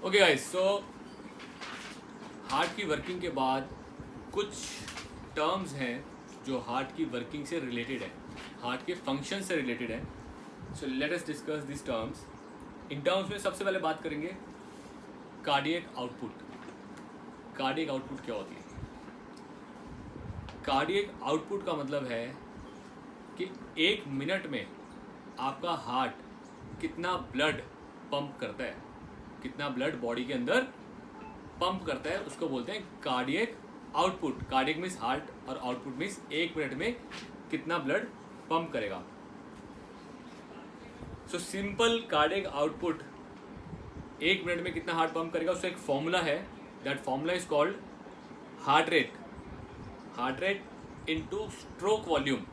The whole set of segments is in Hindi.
ओके गाइस, सो हार्ट की वर्किंग के बाद कुछ टर्म्स हैं जो हार्ट की वर्किंग से रिलेटेड है, हार्ट के फंक्शन से रिलेटेड है. So let us discuss this terms. In terms में सबसे पहले बात करेंगे कार्डियक आउटपुट. कार्डियक आउटपुट क्या होती है? कार्डियक आउटपुट का मतलब है कि एक मिनट में आपका हार्ट कितना ब्लड पंप करता है, कितना ब्लड बॉडी के अंदर पंप करता है, उसको बोलते हैं cardiac output. Cardiac means heart और आउटपुट मीन्स एक मिनट में कितना ब्लड पंप करेगा. सो सिंपल कार्डियक आउटपुट एक मिनट में कितना हार्ट पंप करेगा, उसका एक फॉर्मूला है. That formula is called heart rate. Heart rate into stroke volume.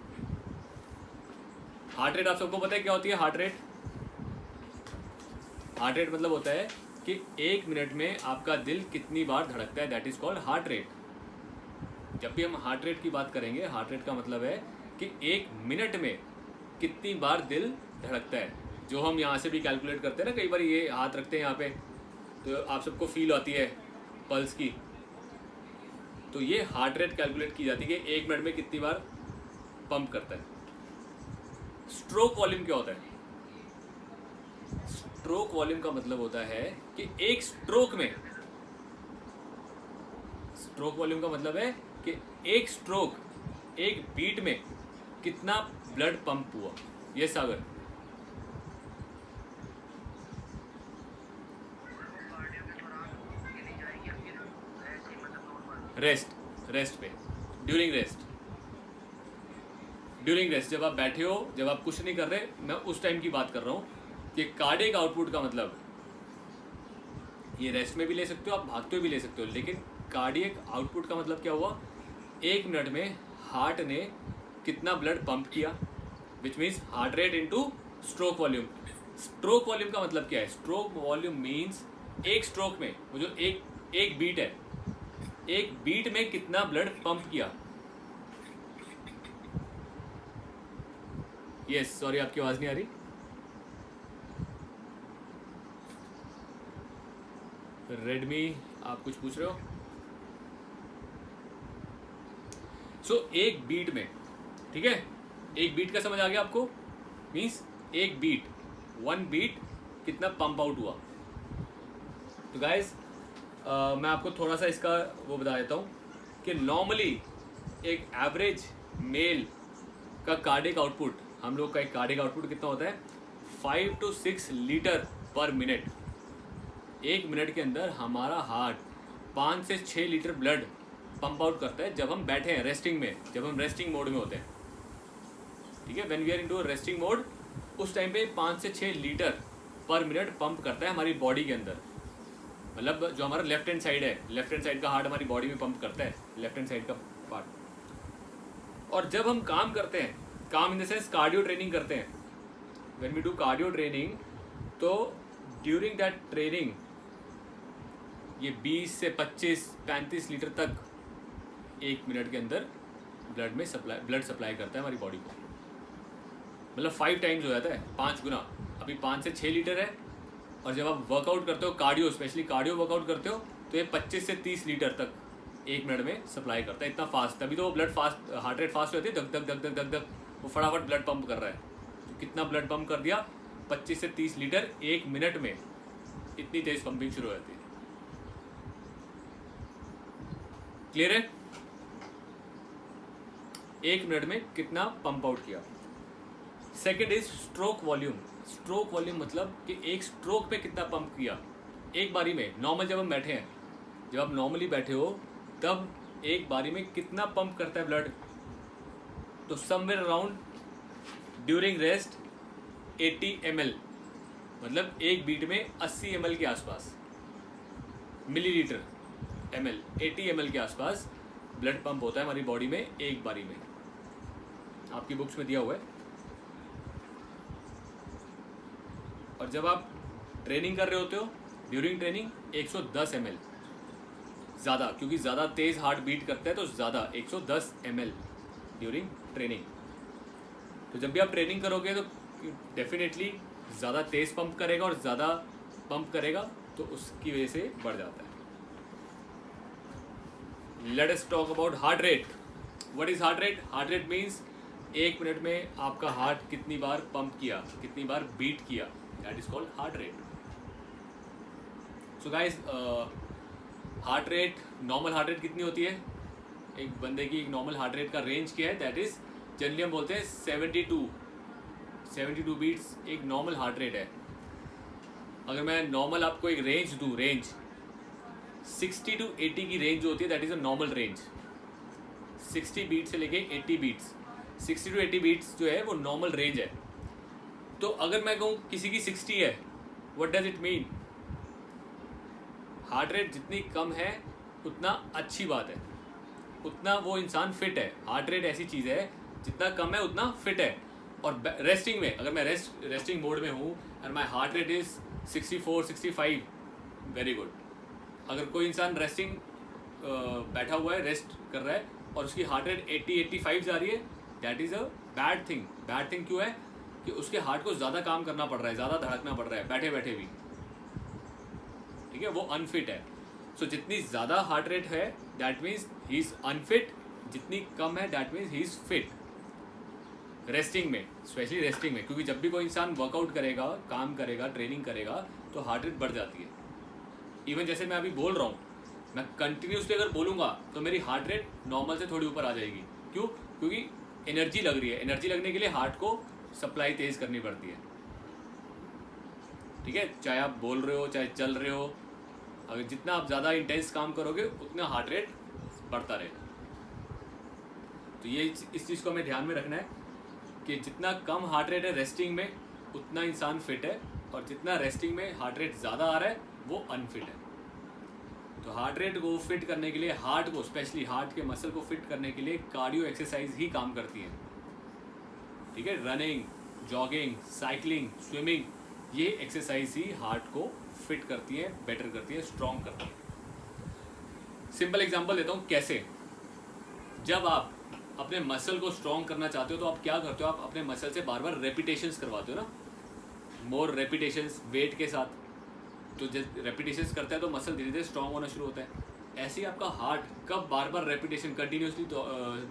Heart rate आप सबको पता है क्या होती है? हार्ट रेट मतलब होता है कि एक मिनट में आपका दिल कितनी बार धड़कता है. That is called heart rate. जब भी हम हार्ट रेट की बात करेंगे, हार्ट रेट का मतलब है कि एक मिनट में कितनी बार दिल धड़कता है. जो हम यहाँ से भी कैलकुलेट करते हैं ना, कई बार ये हाथ रखते हैं यहाँ पे तो आप सबको फील आती है पल्स की. तो ये हार्ट रेट कैलकुलेट की जाती है कि एक मिनट में कितनी बार पंप करता है. स्ट्रोक वॉल्यूम क्या होता है? स्ट्रोक वॉल्यूम का मतलब होता है कि एक स्ट्रोक में, स्ट्रोक वॉल्यूम का मतलब है कि एक स्ट्रोक, एक बीट में कितना ब्लड पंप हुआ. ये सागर रेस्ट पे, ड्यूरिंग रेस्ट जब आप बैठे हो, जब आप कुछ नहीं कर रहे, मैं उस टाइम की बात कर रहा हूँ कि कार्डियक आउटपुट का मतलब ये रेस्ट में भी ले सकते हो, आप भागते हुए भी ले सकते हो. लेकिन कार्डियक आउटपुट का मतलब क्या हुआ? एक मिनट में हार्ट ने कितना ब्लड पंप किया, which means heart rate into stroke volume. Stroke volume का मतलब क्या है? स्ट्रोक वॉल्यूम मीन्स एक स्ट्रोक में, वो जो एक बीट है, एक बीट में कितना ब्लड पंप किया. यस, सॉरी आपकी आवाज नहीं आ रही. रेडमी आप कुछ पूछ रहे हो? सो एक बीट में, ठीक है, एक बीट का समझ आ गया आपको? मीन्स एक बीट, वन बीट कितना पंप आउट हुआ. तो गाइस मैं आपको थोड़ा सा इसका वो बता देता हूँ कि नॉर्मली एक एवरेज मेल का कार्डियक आउटपुट, हम लोग का एक कार्डियक आउटपुट कितना होता है? 5 to 6 लीटर पर मिनट. एक मिनट के अंदर हमारा हार्ट 5 से 6 लीटर ब्लड पंप आउट करता है जब हम बैठे हैं रेस्टिंग में, जब हम रेस्टिंग मोड में होते हैं. ठीक है, when we are into resting mode, उस टाइम पे 5 से 6 लीटर पर मिनट पंप करता है हमारी बॉडी के अंदर. मतलब जो हमारा लेफ्ट हैंड साइड है, लेफ्ट हैंड साइड का हार्ट हमारी बॉडी में पंप करता है, लेफ्ट हैंड साइड का पार्ट. और जब हम काम करते हैं, काम in the sense cardio training करते हैं, when we do cardio training, तो ड्यूरिंग दैट ट्रेनिंग ये 20 से 25-35 लीटर तक एक मिनट के अंदर ब्लड सप्लाई करता है हमारी बॉडी को. मतलब 5 टाइम्स हो जाता है, 5 गुना. अभी 5 से 6 लीटर है, और जब आप वर्कआउट करते हो, कार्डियो, स्पेशली कार्डियो वर्कआउट करते हो, तो ये 25 से 30 लीटर तक एक मिनट में सप्लाई करता है. इतना फास्ट, तभी तो वो blood fast, heart rate fast होती है, धक धक धक धक धक धक, वो फटाफट ब्लड पंप कर रहा है. तो कितना ब्लड पंप कर दिया? 25 से 30 लीटर एक मिनट में. इतनी तेज पंपिंग शुरू हो जाती है. क्लियर है? एक मिनट में कितना पंप आउट किया. Second is stroke volume. Stroke volume मतलब कि एक स्ट्रोक पे कितना पंप किया एक बारी में. नॉर्मल जब हम बैठे हैं, जब आप नॉर्मली बैठे हो, तब एक बारी में कितना पंप करता है ब्लड? तो somewhere around during rest 80 ml, मतलब एक बीट में 80 ml के आसपास, मिलीलीटर ml, 80 ml के आसपास ब्लड पंप होता है हमारी बॉडी में एक बारी में. आपकी बुक्स में दिया हुआ है. और जब आप ट्रेनिंग कर रहे होते हो, ड्यूरिंग ट्रेनिंग 110 ml, ज़्यादा, क्योंकि ज़्यादा तेज़ हार्ट बीट करता है, तो ज़्यादा 110 ml ड्यूरिंग ट्रेनिंग. तो जब भी आप ट्रेनिंग करोगे तो डेफिनेटली ज़्यादा तेज़ पंप करेगा, और ज़्यादा पंप करेगा तो उसकी वजह से बढ़ जाता है। Let us talk about heart rate. What is heart rate? Heart rate means 1 minute में आपका हार्ट कितनी बार पंप किया, कितनी बार बीट किया, that is called heart rate. So guys, heart rate, normal heart rate कितनी होती है? एक बंदे की एक नॉर्मल हार्ट रेट का रेंज क्या है? दैट इज जनरली हम बोलते हैं 72 बीट्स एक नॉर्मल हार्ट रेट है। अगर मैं नॉर्मल आपको एक रेंज दूँ, रेंज 60 to 80 की रेंज जो होती है that is a normal range. 60 beat से लेके 80 बीट्स, 60 to 80 बीट्स जो है वो नॉर्मल रेंज है। तो अगर मैं कहूँ किसी की 60 है, what does it mean? Heart rate जितनी कम है उतना अच्छी बात है, उतना वो इंसान फिट है। हार्ट रेट ऐसी चीज़ है जितना कम है उतना फिट है। और रेस्टिंग में, अगर मैं रेस्टिंग मोड में हूँ and my heart rate is 64 65, very good. अगर कोई इंसान रेस्टिंग बैठा हुआ है, रेस्ट कर रहा है और उसकी हार्ट रेट 80 85 जा रही है, that is a bad thing. Bad thing क्यों है? कि उसके हार्ट को ज़्यादा काम करना पड़ रहा है, ज़्यादा धड़कना पड़ रहा है बैठे बैठे भी, ठीक है, वो अनफिट है। सो जितनी ज़्यादा हार्ट रेट है that means he is unfit, जितनी कम है that means he is fit. Resting में, स्पेशली रेस्टिंग में, क्योंकि जब भी कोई इंसान वर्कआउट करेगा, काम करेगा, ट्रेनिंग करेगा तो हार्ट रेट बढ़ जाती है। इवन जैसे मैं अभी बोल रहा हूँ, मैं कंटिन्यूसली अगर बोलूँगा तो मेरी हार्ट रेट नॉर्मल से थोड़ी ऊपर आ जाएगी। क्यों? क्योंकि एनर्जी लग रही है। एनर्जी लगने के लिए हार्ट को सप्लाई तेज़ करनी पड़ती है, ठीक है। चाहे आप बोल रहे हो, चाहे चल रहे हो, अगर जितना आप ज़्यादा इंटेंस काम करोगे उतना हार्ट रेट बढ़ता रहेगा। तो ये इस चीज़ को हमें ध्यान में रखना है कि जितना कम हार्ट रेट है रेस्टिंग में उतना इंसान फिट है, और जितना रेस्टिंग में हार्ट रेट ज़्यादा आ रहा है वो अनफिट है। तो हार्ट रेट को फिट करने के लिए, हार्ट को, स्पेशली हार्ट के मसल को फिट करने के लिए कार्डियो एक्सरसाइज ही काम करती है, ठीक है। रनिंग, जॉगिंग, साइकिलिंग, स्विमिंग, ये एक्सरसाइज ही हार्ट को फिट करती है, बेटर करती है, स्ट्रॉन्ग करती है। सिंपल एग्जांपल देता हूँ कैसे। जब आप अपने मसल को स्ट्रॉन्ग करना चाहते हो तो आप क्या करते हो? आप अपने मसल से बार बार रेपिटेशंस करवाते हो ना, मोर रेपिटेशंस वेट के साथ। तो जब रेपिटेशंस करता है तो मसल धीरे धीरे स्ट्रॉन्ग होना शुरू होता है। ऐसे ही आपका हार्ट कब बार बार रेपिटेशन कंटिन्यूसली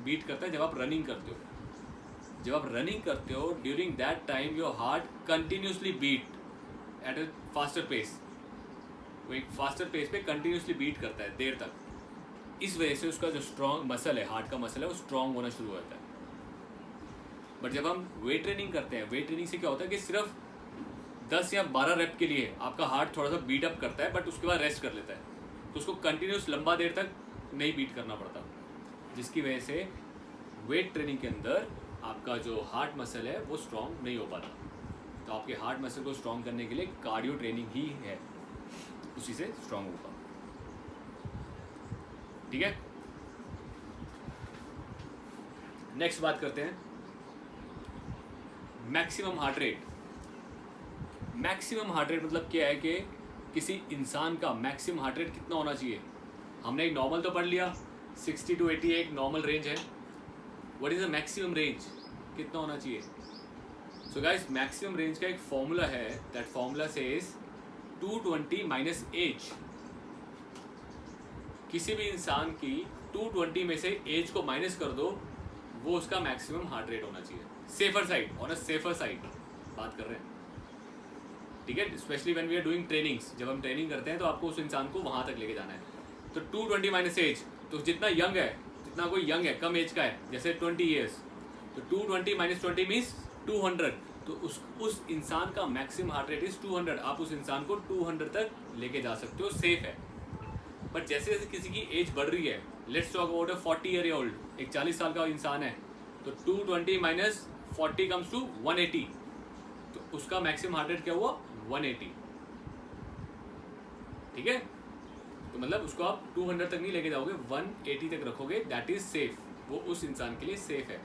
बीट करता है? जब आप रनिंग करते हो। जब आप रनिंग करते हो, during that time your heart continuously beat at a faster pace. वो एक फास्टर पेस पे कंटिन्यूसली बीट करता है देर तक। इस वजह से उसका जो स्ट्रॉन्ग मसल है, हार्ट का मसल है, वो स्ट्रॉन्ग होना शुरू होता है। बट जब हम वेट ट्रेनिंग करते हैं, वेट ट्रेनिंग से क्या होता है कि सिर्फ 10 या 12 रेप के लिए आपका हार्ट थोड़ा सा बीट अप करता है, बट उसके बाद रेस्ट कर लेता है। तो उसको कंटिन्यूस लंबा देर तक नहीं बीट करना पड़ता, जिसकी वजह से वेट ट्रेनिंग के अंदर आपका जो हार्ट मसल है वो स्ट्रॉन्ग नहीं हो पाता। तो आपके हार्ट मसल को स्ट्रॉन्ग करने के लिए कार्डियो ट्रेनिंग ही है, उसी से स्ट्रॉन्ग होगा, ठीक है। नेक्स्ट बात करते हैं maximum heart rate. Maximum heart rate मतलब क्या है कि किसी इंसान का मैक्सिमम हार्ट रेट कितना होना चाहिए। हमने एक नॉर्मल तो पढ़ लिया, 60 to 80 एक नॉर्मल रेंज है। What is the maximum range? कितना होना चाहिए? सो गाइस, मैक्सिमम रेंज का एक फॉर्मूला है, that formula says 220 minus age. किसी भी इंसान की 220 में से एज को माइनस कर दो, वो उसका मैक्सिमम हार्ट रेट होना चाहिए। Safer side, on a safer side बात कर रहे हैं, ठीक है। Specially when we are doing trainings, जब हम ट्रेनिंग करते हैं तो आपको उस इंसान को वहाँ तक लेके जाना है। तो 220 माइनस एज, तो जितना यंग है, जितना कोई यंग है, कम एज का है, जैसे 20 ईयर्स, तो 220 माइनस 20 मीन्स 200। तो उस इंसान का मैक्सिमम हार्ट रेट इज 200। आप उस इंसान को 200 तक लेके जा सकते हो, सेफ है। बट जैसे जैसे किसी की एज बढ़ रही है, let's talk about a 40 year old, एक 40 साल का इंसान है, तो 220 माइनस 40 कम्स टू 180। तो उसका मैक्सिमम हार्ट रेट क्या हुआ? 180, ठीक है। तो मतलब उसको आप 200 तक नहीं लेके जाओगे, 180 तक रखोगे, दैट इज सेफ। वो उस इंसान के लिए सेफ है।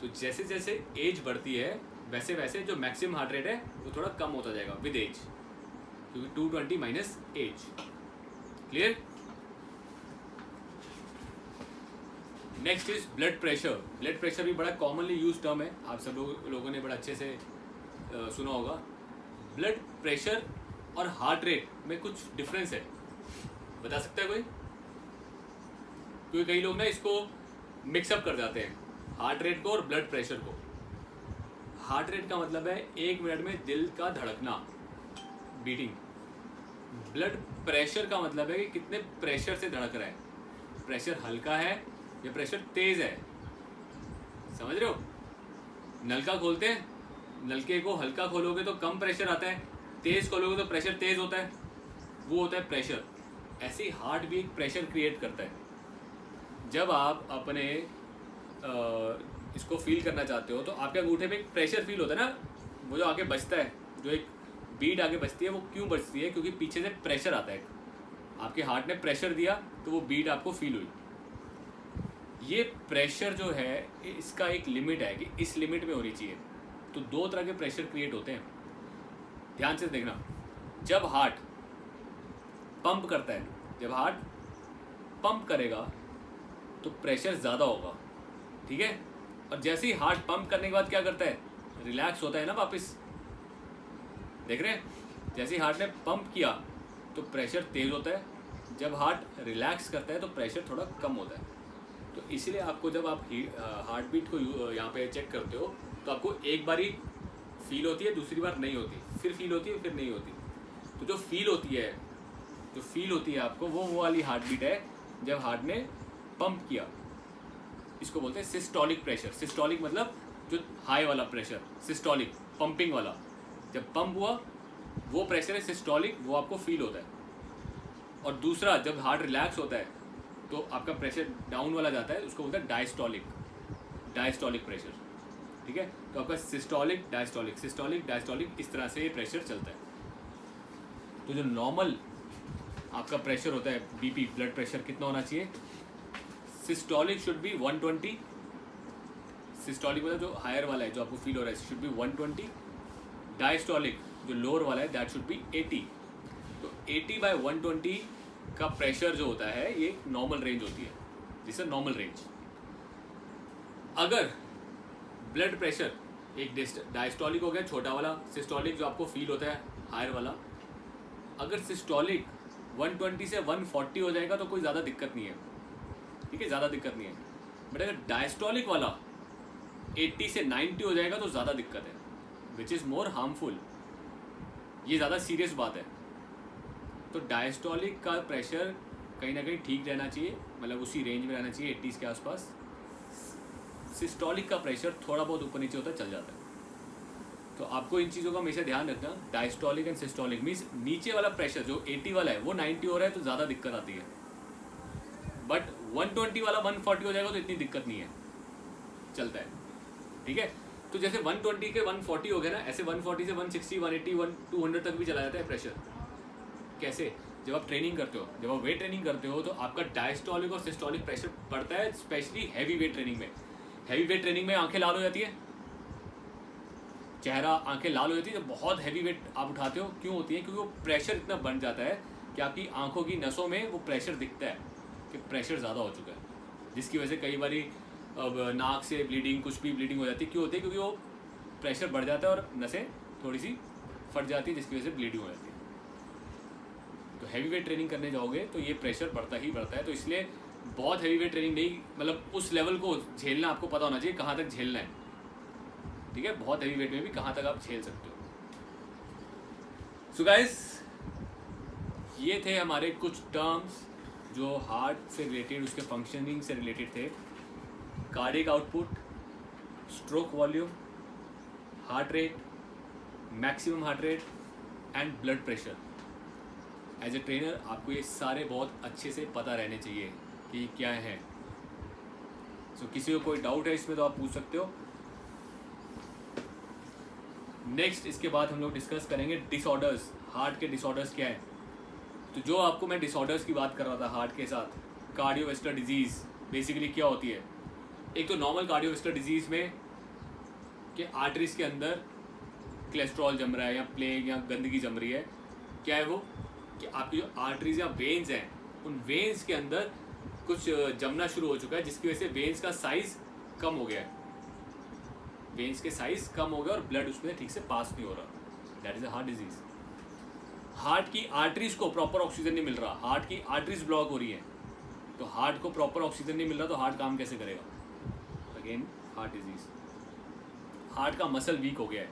तो जैसे जैसे एज बढ़ती है वैसे वैसे जो मैक्सिमम हार्ट रेट है वो थोड़ा कम होता जाएगा विद एज, क्योंकि 220 minus age. Clear? Next is blood pressure. Blood pressure भी बड़ा कॉमनली यूज टर्म है, आप सब लोगों ने बड़ा अच्छे से सुना होगा। ब्लड प्रेशर और हार्ट रेट में कुछ डिफरेंस है, बता सकता है कोई? क्योंकि कई लोग ना इसको मिक्सअप कर जाते हैं, हार्ट रेट को और ब्लड प्रेशर को। हार्ट रेट का मतलब है 1 मिनट में दिल का धड़कना, बीटिंग। ब्लड प्रेशर का मतलब है कि कितने प्रेशर से धड़क रहा है, प्रेशर हल्का है या प्रेशर तेज है। समझ रहे हो? नलका खोलते हैं, नलके को हल्का खोलोगे तो कम प्रेशर आता है, तेज खोलोगे तो प्रेशर तेज होता है, वो होता है प्रेशर। ऐसे ही हार्ट भी एक प्रेशर क्रिएट करता है। जब आप अपने इसको फील करना चाहते हो तो आपके अंगूठे में एक प्रेशर फील होता है ना, वो जो आगे बजता है, जो एक बीट आगे बजती है, वो क्यों बजती है? क्योंकि पीछे से प्रेशर आता है, आपके हार्ट ने प्रेशर दिया तो वो बीट आपको फील हुई। ये प्रेशर जो है इसका एक लिमिट है कि इस लिमिट में होनी चाहिए। तो 2 तरह के प्रेशर क्रिएट होते हैं, ध्यान से देखना। जब हार्ट पंप करता है, जब हार्ट पंप करेगा तो प्रेशर ज़्यादा होगा, ठीक है? और जैसे ही हार्ट पंप करने के बाद क्या करता है, रिलैक्स होता है ना वापस, देख रहे हैं? जैसे ही हार्ट ने पंप किया तो प्रेशर तेज होता है, जब हार्ट रिलैक्स करता है तो प्रेशर थोड़ा कम होता है। तो इसलिए आपको जब आप हार्ट बीट को यहाँ पे चेक करते हो तो आपको एक बार ही फील होती है, दूसरी बार नहीं होती, फिर फील होती है, फिर नहीं होती। तो जो फील होती है आपको, वो वाली हार्ट बीट है जब हार्ट ने पंप किया। इसको बोलते हैं सिस्टोलिक प्रेशर। सिस्टोलिक मतलब जो हाई वाला प्रेशर, सिस्टोलिक पंपिंग वाला, जब पंप हुआ वो प्रेशर है सिस्टोलिक, वो आपको फील होता है। और दूसरा जब हार्ट रिलैक्स होता है तो आपका प्रेशर डाउन वाला जाता है, उसको बोलते हैं डायस्टोलिक प्रेशर, ठीक है? तो आपका सिस्टोलिक डायस्टोलिक इस तरह से ये प्रेशर चलता है। तो जो नॉर्मल आपका प्रेशर होता है, बीपी ब्लड प्रेशर कितना होना चाहिए? सिस्टोलिक शुड बी 120, सिस्टोलिक मतलब जो हायर वाला है, जो आपको फील हो रहा है, शुड बी 120। डायस्टोलिक जो लोअर वाला है, दैट शुड बी 80। तो 80/120 का प्रेशर जो होता है ये एक नॉर्मल रेंज होती है, जिसे नॉर्मल रेंज। अगर ब्लड प्रेशर एक डायस्टोलिक हो गया छोटा वाला, सिस्टोलिक जो आपको फील होता है हायर वाला, अगर सिस्टोलिक 120 से 140 हो जाएगा तो कोई ज़्यादा दिक्कत नहीं है, ठीक है? ज़्यादा दिक्कत नहीं है। बट अगर डायस्टोलिक वाला 80 से 90 हो जाएगा तो ज़्यादा दिक्कत है, विच इज़ मोर हार्मफुल। ये ज़्यादा सीरियस बात है। तो डायस्टोलिक का प्रेशर कहीं ना कहीं ठीक रहना चाहिए, मतलब उसी रेंज में रहना चाहिए 80 के आसपास। सिस्टोलिक का प्रेशर थोड़ा बहुत ऊपर नीचे होता है, चल जाता है। तो आपको इन चीज़ों का हमेशा ध्यान रखना। डायस्टोलिक एंड सिस्टोलिक मीन्स नीचे वाला प्रेशर जो 80 वाला है वो 90 हो रहा है तो ज़्यादा दिक्कत आती है, बट 120 वाला 140 हो जाएगा तो इतनी दिक्कत नहीं है, चलता है, ठीक है? तो जैसे 120 के 140 हो गया ना, ऐसे 140 से 160, 180, 200 तक भी चला जाता है प्रेशर। कैसे? जब आप ट्रेनिंग करते हो, जब आप वेट ट्रेनिंग करते हो तो आपका डायस्टोलिक और सिस्टोलिक प्रेशर बढ़ता है, स्पेशली हैवी वेट ट्रेनिंग में। हैवी वेट ट्रेनिंग में आंखें लाल हो जाती है, चेहरा आंखें लाल हो जाती है। जब बहुत हैवी वेट आप उठाते हो, क्यों होती है? क्योंकि वो प्रेशर इतना बढ़ जाता है कि आपकी आंखों की नसों में वो प्रेशर दिखता है कि प्रेशर ज़्यादा हो चुका है, जिसकी वजह से कई बार अब नाक से ब्लीडिंग, कुछ भी ब्लीडिंग हो जाती है। क्यों होती है? क्योंकि वो प्रेशर बढ़ जाता है और नसें थोड़ी सी फट जाती है, जिसकी वजह से ब्लीडिंग हो जाती है। तो हैवी वेट ट्रेनिंग करने जाओगे तो ये प्रेशर बढ़ता ही बढ़ता है। तो इसलिए बहुत हैवी वेट ट्रेनिंग नहीं, मतलब उस लेवल को झेलना आपको पता होना चाहिए कहाँ तक झेलना है, ठीक है? बहुत हैवी वेट में भी कहाँ तक आप झेल सकते हो। सो गाइस, ये थे हमारे कुछ टर्म्स जो हार्ट से रिलेटेड, उसके फंक्शनिंग से रिलेटेड थे। Cardiac output, stroke volume, heart rate, maximum heart rate and blood pressure. As a trainer आपको ये सारे बहुत अच्छे से पता रहने चाहिए कि क्या है। सो किसी को कोई डाउट है इसमें तो आप पूछ सकते हो। नेक्स्ट इसके बाद हम लोग डिस्कस करेंगे डिसऑर्डर्स। हार्ट के डिसऑर्डर्स क्या है? तो जो आपको मैं डिसऑर्डर्स की बात कर रहा था हार्ट के साथ, कार्डियोवैस्कुलर डिजीज़ बेसिकली क्या होती है? एक तो नॉर्मल कार्डियोवैस्कुलर डिजीज़ में कि आर्टरीज के अंदर कोलेस्ट्रॉल जम रहा है या प्लेग या गंदगी जम रही है। क्या है वो? कि आपकी जो आर्टरीज या वेन्स हैं, उन वेन्स के अंदर कुछ जमना शुरू हो चुका है, जिसकी वजह से वेन्स का साइज़ कम हो गया है, वेन्स के साइज़ कम हो गया और ब्लड उसमें ठीक से पास नहीं हो रहा। That is a heart disease. Heart की आर्टरीज को प्रॉपर ऑक्सीजन नहीं मिल रहा, हार्ट की आर्टरीज ब्लॉक हो रही है, तो हार्ट को प्रॉपर ऑक्सीजन नहीं मिल रहा तो हार्ट काम कैसे करेगा? Again heart disease. हार्ट का मसल वीक हो गया है,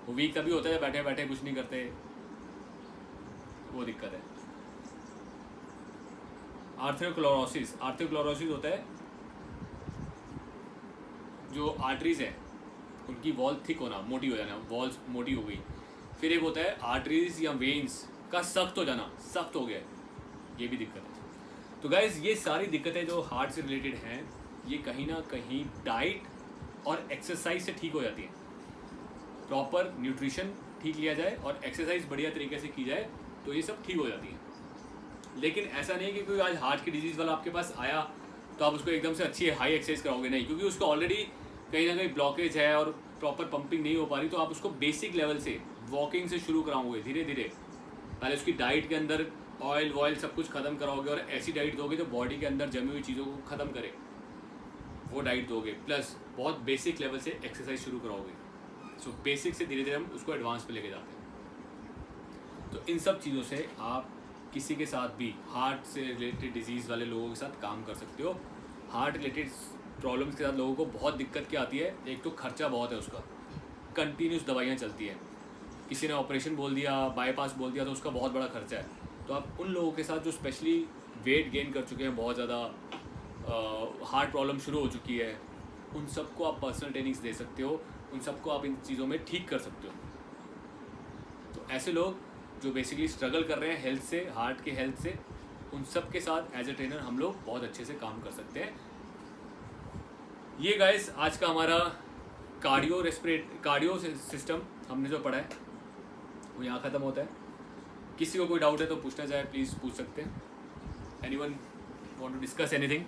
वो वीक तभी होता है बैठे बैठे कुछ नहीं करते, वो दिक्कत है। आर्थ्रोक्लोरोसिस, आर्थ्रोक्लोरोसिस होता है जो आर्टरीज है उनकी वॉल थिक होना, मोटी हो जाना, वॉल्स मोटी हो गई। फिर एक होता है आर्टरीज या वेन्स का सख्त हो जाना, सख्त हो गया, ये भी दिक्कत है। तो गाइज ये सारी दिक्कतें जो हार्ट से रिलेटेड हैं ये कहीं ना कहीं डाइट और एक्सरसाइज से ठीक हो जाती हैं। प्रॉपर न्यूट्रिशन ठीक लिया जाए और एक्सरसाइज बढ़िया तरीके से की जाए तो ये सब ठीक हो जाती है। लेकिन ऐसा नहीं कि कोई आज हार्ट की डिजीज़ वाला आपके पास आया तो आप उसको एकदम से अच्छी हाई एक्सरसाइज कराओगे, नहीं, क्योंकि उसको ऑलरेडी कहीं ना कहीं ब्लॉकेज है और प्रॉपर पंपिंग नहीं हो पा रही। तो आप उसको बेसिक लेवल से वॉकिंग से शुरू कराओगे धीरे धीरे। पहले उसकी डाइट के अंदर ऑयल वॉयल सब कुछ ख़त्म कराओगे और ऐसी डाइट दोगे जो बॉडी के अंदर जमी हुई चीज़ों को ख़त्म करे, वो डाइट दोगे। प्लस बहुत बेसिक लेवल से एक्सरसाइज शुरू कराओगे। सो बेसिक से धीरे धीरे हम उसको एडवांस पे लेके जाते हैं। तो इन सब चीज़ों से आप किसी के साथ भी हार्ट से रिलेटेड डिजीज़ वाले लोगों के साथ काम कर सकते हो। हार्ट रिलेटेड प्रॉब्लम्स के साथ लोगों को बहुत दिक्कत क्या आती है, एक तो खर्चा बहुत है उसका, कंटिन्यूस दवाइयाँ चलती हैं, किसी ने ऑपरेशन बोल दिया, बाईपास बोल दिया तो उसका बहुत बड़ा खर्चा है। तो आप उन लोगों के साथ जो स्पेशली वेट गेन कर चुके हैं, बहुत ज़्यादा हार्ट प्रॉब्लम शुरू हो चुकी है, उन सबको आप पर्सनल ट्रेनिंग्स दे सकते हो, उन सबको आप इन चीज़ों में ठीक कर सकते हो। तो ऐसे लोग जो बेसिकली स्ट्रगल कर रहे हैं हेल्थ से, हार्ट के हेल्थ से, उन सब के साथ एज ए ट्रेनर हम लोग बहुत अच्छे से काम कर सकते हैं। ये गाइस आज का हमारा कार्डियो सिस्टम हमने जो पढ़ा है वो यहाँ ख़त्म होता है। किसी को कोई डाउट है तो पूछना चाहे प्लीज़ पूछ सकते हैं। Anyone want to discuss anything?